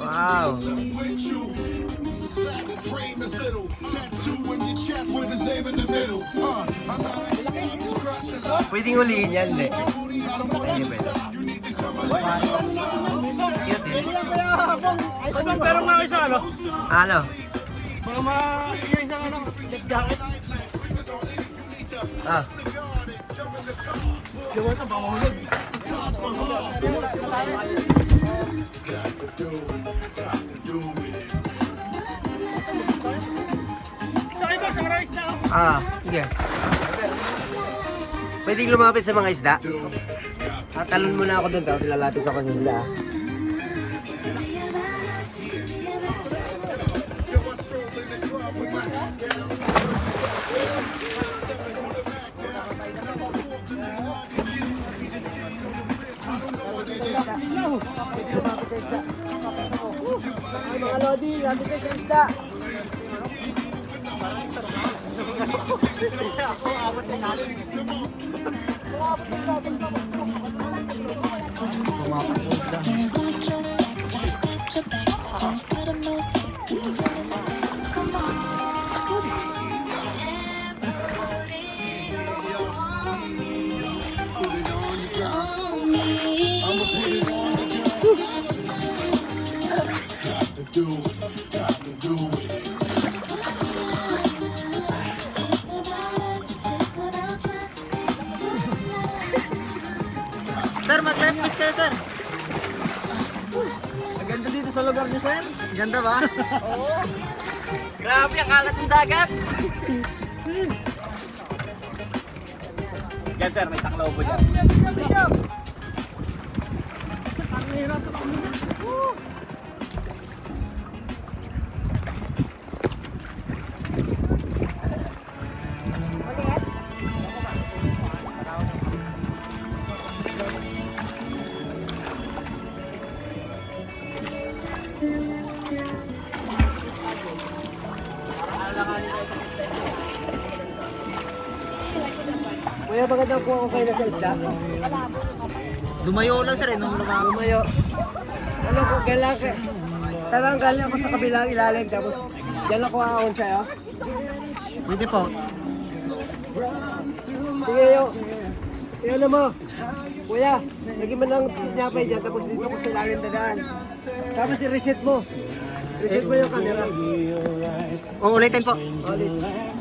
Wow. Pwedeng huliin yan, hindi. Hindi pwede. Cute eh. Pero mga isa ano? Ano? Mga isang ano, left jacket. Ah. Yung ito, baka mahulog. Ah, sige. Pwedeng lumapit sa mga isda? Tatalon muna ako doon, tapos lalapit ako sa isda. Ay, mga lodi, lapit ka sa isda. Sir, mag-live quiz kayo, sir. Maganda dito sa lugar niyo, sir. Ganda ba? Oo. Grabe ang kalat ng dagat. Yan, sir, may taklaw po dyan. Ang hirap. Kuya, magandang po ako kayo na sa isda. Lumayo lang, sir, nung lumayo. Ano po, kailangan talanggal ako sa kabilang ilalim, tapos dyan ako aahon sa'yo. Pwede po. Sige, yun na mo. Kuya, lagi mo lang tinapay dyan, tapos dito ko sa ilalim dadaan. Tapos i-reset mo. Reset mo yung camera. Uulitin po. Ulit.